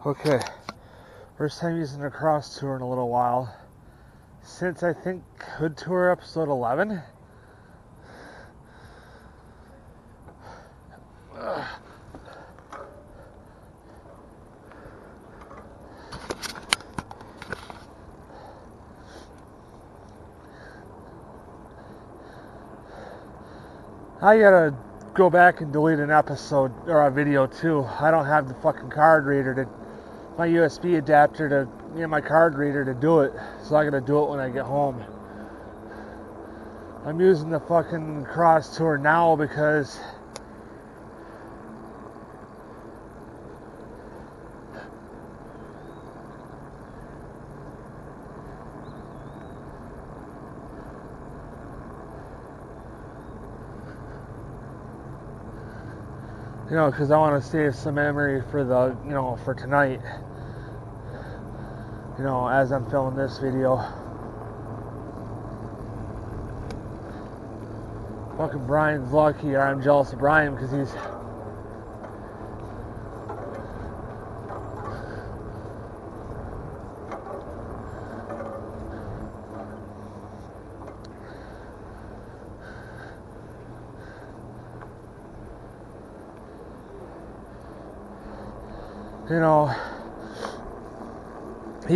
Okay, first time using the cross tour in a little while. Since I think Hood Tour episode 11. I gotta go back and delete an episode or a video too. I don't have the fucking card reader to my USB adapter to my card reader to do it, so I gotta do it when I get home. I'm using the fucking cross tour now because because I want to save some memory for the, for tonight. As I'm filming this video. Fucking Brian's lucky, or I'm jealous of Brian because he's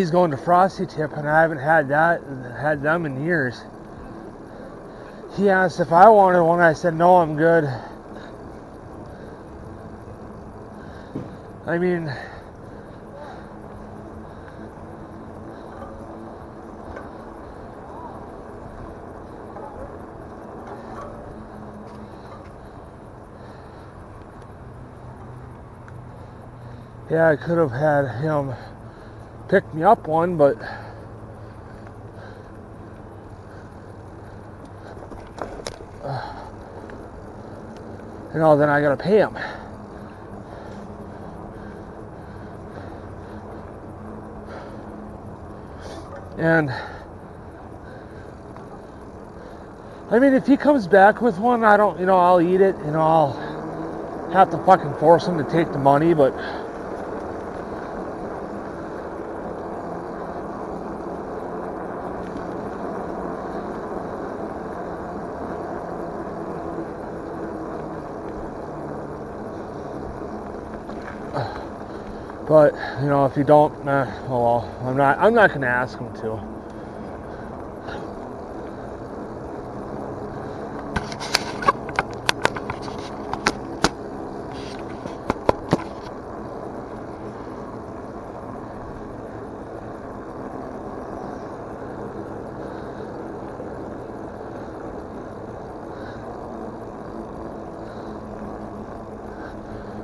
he's going to Frosty Tip, and I haven't had them in years. He asked if I wanted one. I said no, I'm good. I mean, yeah, I could have had him pick me up one, but then I gotta pay him. And I mean, if he comes back with one, I don't, I'll eat it. I'll have to fucking force him to take the money, but if you don't, oh well, I'm not gonna ask him to.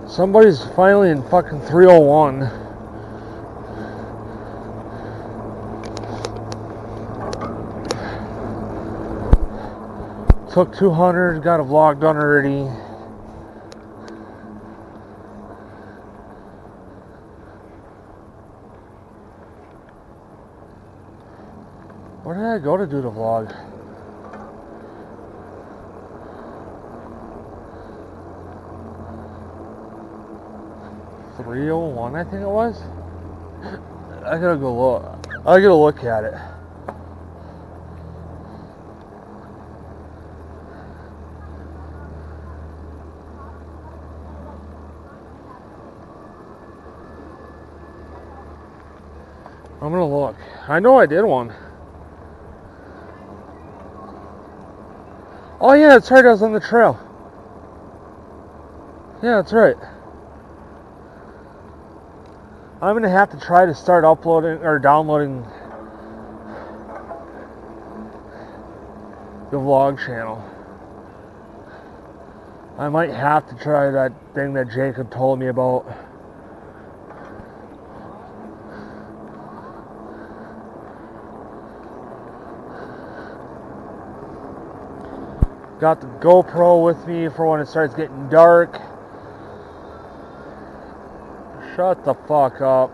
Somebody's finally in fucking 301. Took 200, got a vlog done already. Where did I go to do the vlog? .301, I think it was. I gotta go look. I gotta look at it. I'm gonna look. I know I did one. Oh yeah, that's right, I was on the trail. Yeah, that's right. I'm gonna have to try to start uploading or downloading the vlog channel. I might have to try that thing that Jacob told me about. Got the GoPro with me for when it starts getting dark. Shut the fuck up.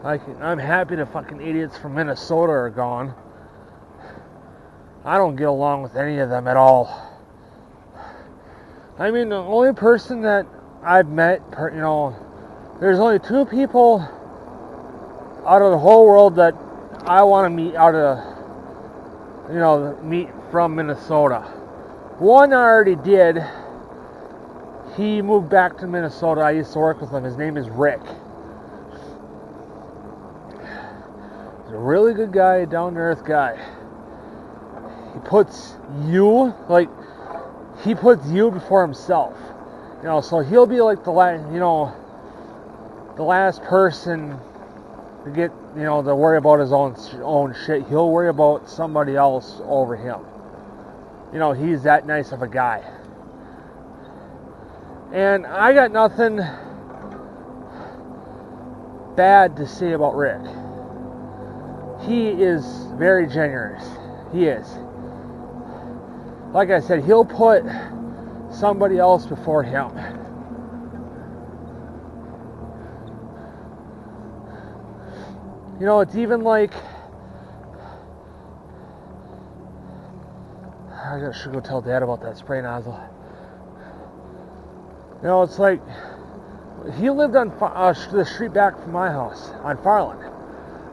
I'm happy the fucking idiots from Minnesota are gone. I don't get along with any of them at all. I mean, the only person that I've met, there's only 2 people out of the whole world that I want to meet meet from Minnesota. One I already did. He moved back to Minnesota. I used to work with him. His name is Rick. He's a really good guy, down-to-earth guy. He puts you before himself. So he'll be like the last person to get, to worry about his own shit. He'll worry about somebody else over him. He's that nice of a guy. And I got nothing bad to say about Rick. He is very generous. He is. Like I said, he'll put somebody else before him. It's even like, I should go tell Dad about that spray nozzle. It's like, he lived on the street back from my house, on Farland.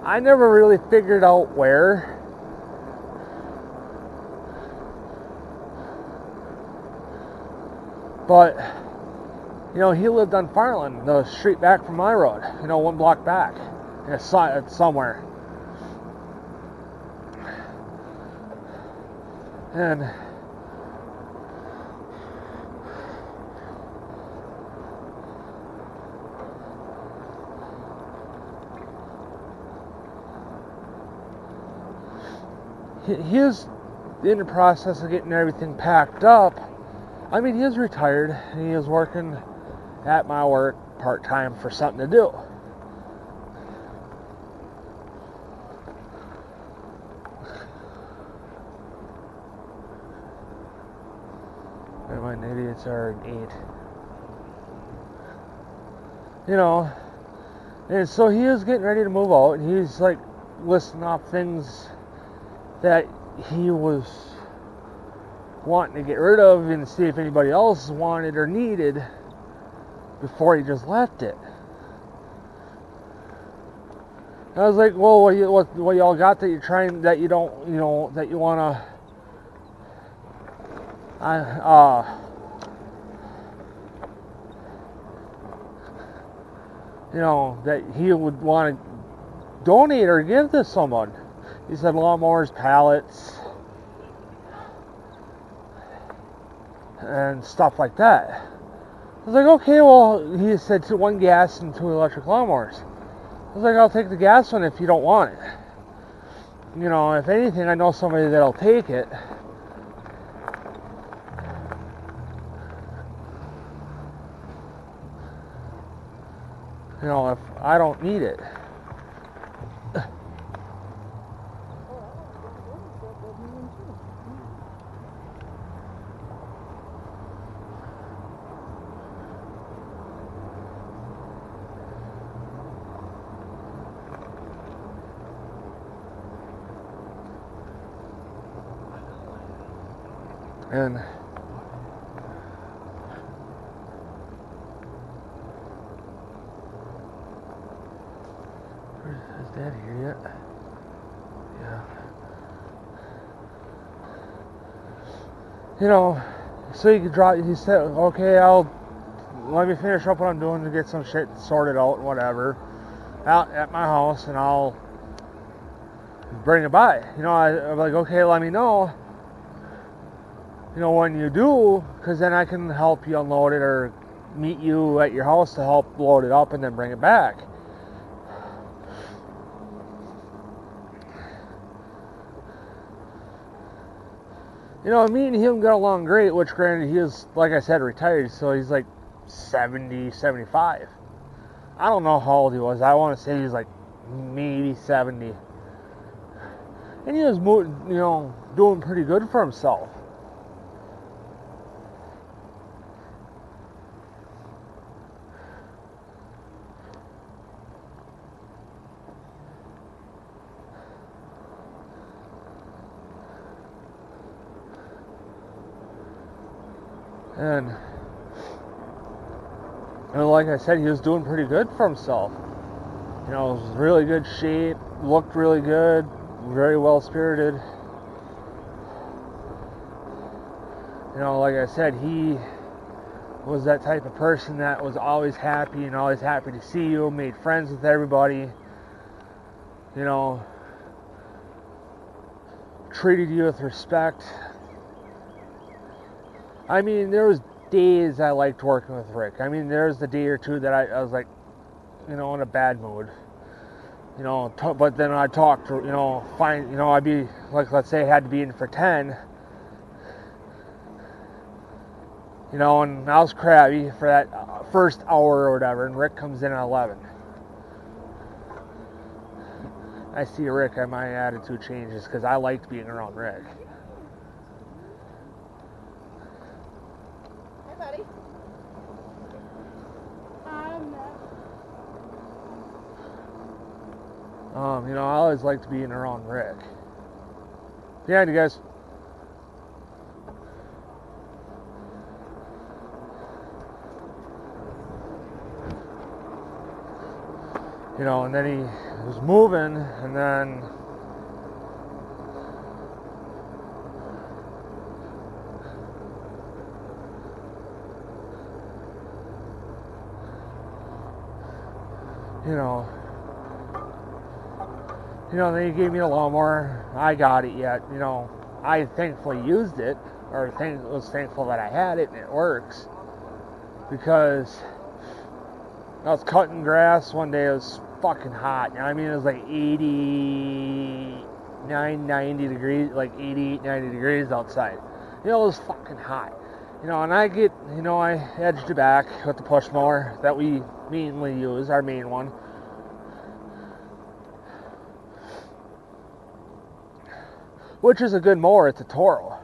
I never really figured out where. But, he lived on Farland, the street back from my road, 1 block back, somewhere. And he's in the process of getting everything packed up. I mean, he's retired, and he is working at my work part-time for something to do. Never mind, idiots are an 8. And so he is getting ready to move out, and he's like listing off things that he was wanting to get rid of and see if anybody else wanted or needed before he just left it. And I was like, well, what y'all got that you're trying, that you don't, that you want to, that he would want to donate or give to someone. He said lawnmowers, pallets, and stuff like that. I was like, okay, well, he said 1 gas and 2 electric lawnmowers. I was like, I'll take the gas one if you don't want it. If anything, I know somebody that'll take it. If I don't need it. And is Dad here yet? Yeah. So you could drop. He said, "Okay, let me finish up what I'm doing to get some shit sorted out, and whatever, out at my house, and I'll bring it by." I'm like, okay, let me know. When you do, because then I can help you unload it or meet you at your house to help load it up and then bring it back. Me and him got along great, which granted, he is, like I said, retired, so he's like 70, 75. I don't know how old he was. I want to say he's like maybe 70. And he was, doing pretty good for himself. And And like I said, he was doing pretty good for himself. You know, was in really good shape, looked really good, very well spirited. You know, like I said, he was that type of person that was always happy and always happy to see you, made friends with everybody, you know, treated you with respect. I mean, there was days I liked working with Rick. I mean, there was the day or two that I was like, you know, in a bad mood. You know, but then I talked to, you know, fine, you know, I'd be, like, let's say I had to be in for 10, you know, and I was crabby for that first hour or whatever, and Rick comes in at 11. I see Rick, and my attitude changes, because I liked being around Rick. Hi, buddy. You know, I always liked being around Rick. Yeah, you guys. You know, and then he was moving, and then then he gave me a lawnmower. I got it yet. You know, I thankfully used it, or was thankful that I had it and it works, because I was cutting grass one day. It was fucking hot. I mean, it was like 89, 90 degrees, like 88, 90 degrees outside. You know, it was fucking hot. You know, and I edged it back with the push mower that we mainly use, our main one. Which is a good mower, it's a Toro.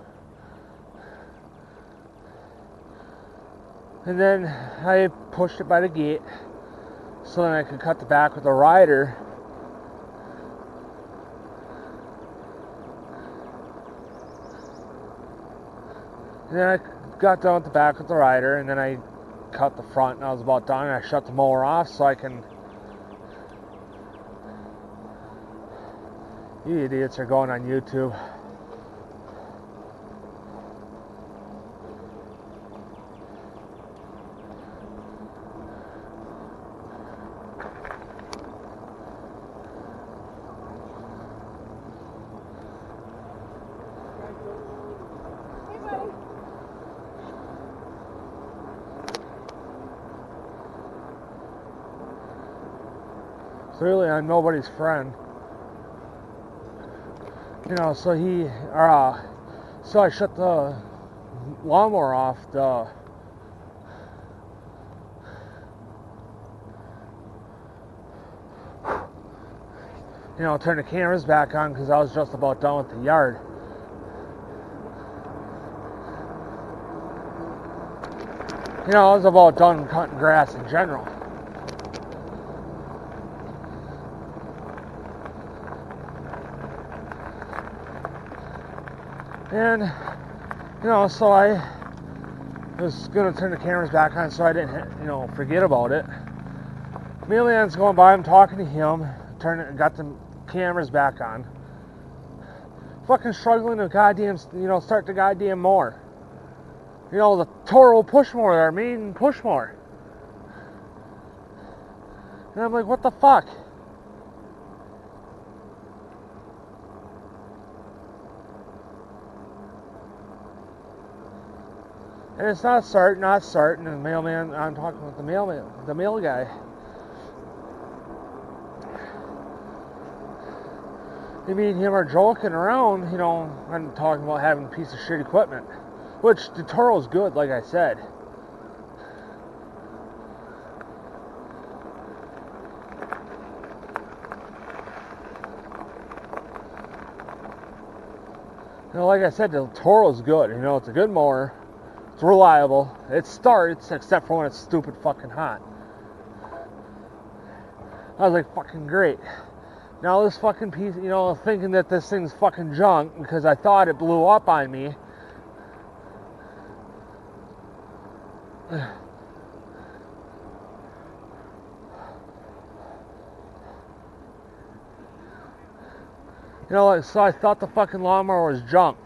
And then I pushed it by the gate so then I could cut the back with a rider. And then I got done with the back with the rider, and then I cut the front, and I was about done, and I shut the mower off so I can... You idiots are going on YouTube. So really, I'm nobody's friend. You know, so I shut the lawnmower off, turn the cameras back on because I was just about done with the yard. You know, I was about done cutting grass in general. And, so I was going to turn the cameras back on so I didn't, forget about it. Mailman's going by, I'm talking to him, got the cameras back on. Fucking struggling to start the goddamn mower. The Toro push mower, our main push mower. And I'm like, what the fuck? And it's not starting, and the mailman, I'm talking with the mail guy. Me and him are joking around, I'm talking about having a piece of shit equipment. Which, the Toro's good, like I said. Like I said, the Toro's good. It's a good mower. It's reliable. It starts, except for when it's stupid fucking hot. I was like, fucking great. Now this fucking piece, thinking that this thing's fucking junk because I thought it blew up on me. You know, so I thought the fucking lawnmower was junk.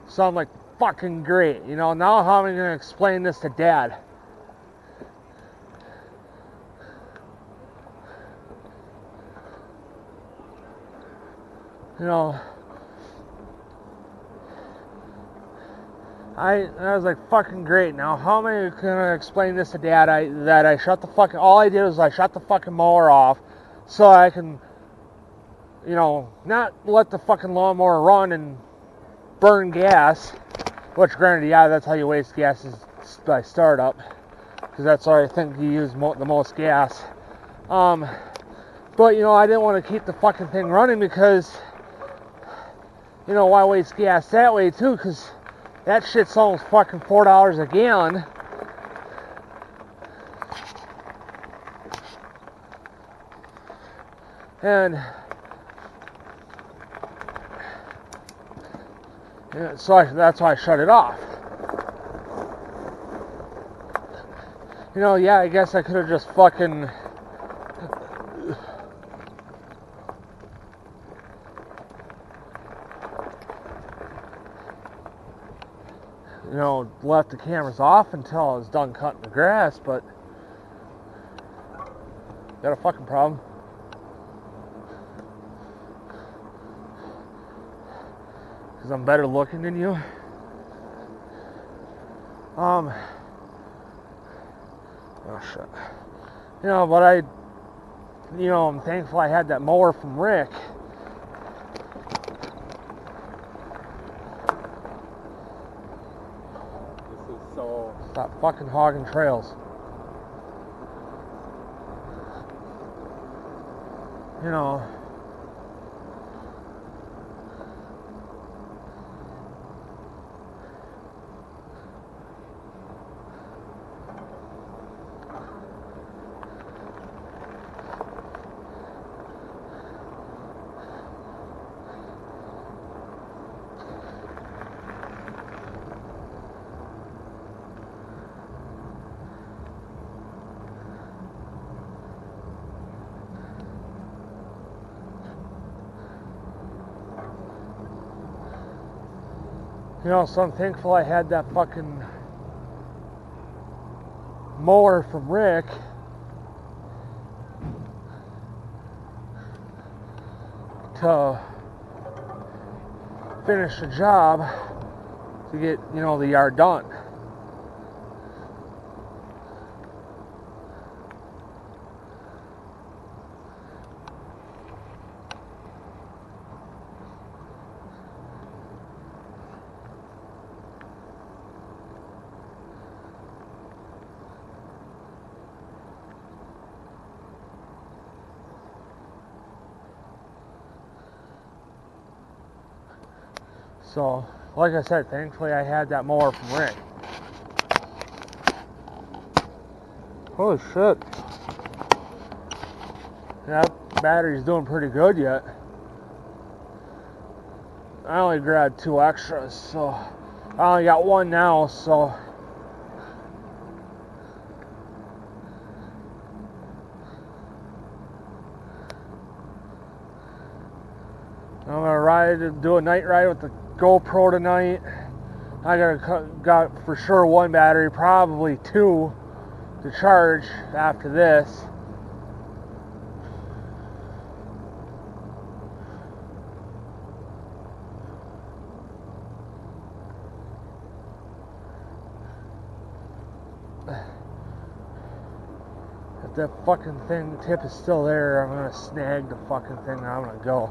So I'm like, fucking great. You know, now how am I going to explain this to Dad? You know, I was like, fucking great. Now, how am I gonna explain this to Dad? That I shut the fucking. All I did was I shut the fucking mower off, so I can, you know, not let the fucking lawnmower run and burn gas. Which, granted, yeah, that's how you waste gas is by startup, because that's why I think you use the most gas. But you know, I didn't want to keep the fucking thing running because, you know, why waste gas that way too? Because that shit's almost fucking $4 a gallon. And yeah, so that's why I shut it off. You know, yeah, I guess I could have just fucking, you know, left the cameras off until I was done cutting the grass, but got a fucking problem. Because I'm better looking than you. Oh shit. You know, but I'm thankful I had that mower from Rick. This is so... Stop fucking hogging trails. You know. You know, so I'm thankful I had that fucking mower from Rick. To finish the job to get, you know, the yard done. So, like I said, thankfully I had that mower from Rick. Holy shit. That battery's doing pretty good yet. I only grabbed 2 extras, so I only got 1 now, so I'm gonna do a night ride with the GoPro tonight. I got for sure 1 battery, probably 2 to charge after this. If that fucking tip is still there, I'm gonna snag the fucking thing and I'm gonna go.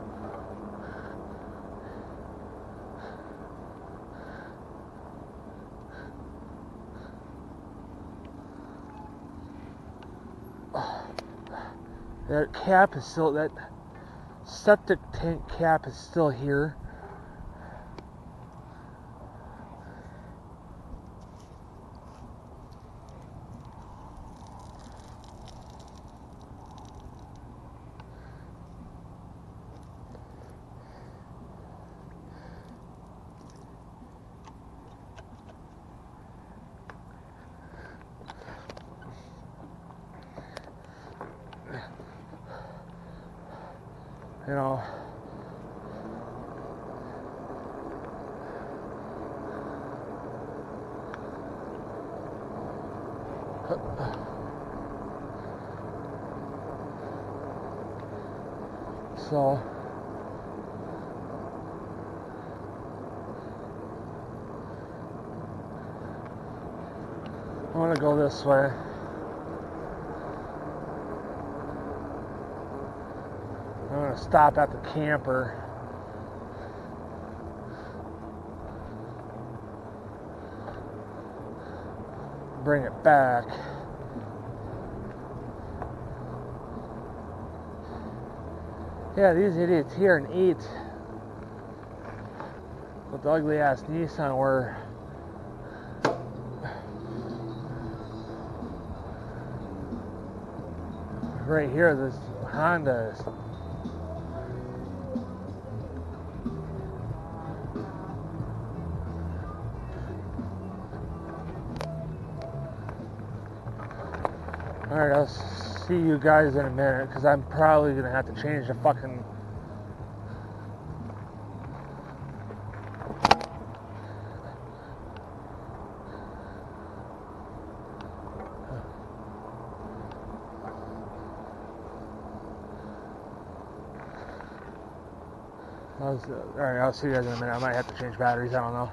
That cap is still, that septic tank cap is still here. you know. So I want to go this way. I'm going to stop at the camper. Bring it back. Yeah, these idiots here in 8 with the ugly ass Nissan were right here. This Honda is alright. I'll see you guys in a minute because I'm probably gonna have to change the fucking alright, I'll see you guys in a minute. I might have to change batteries, I don't know.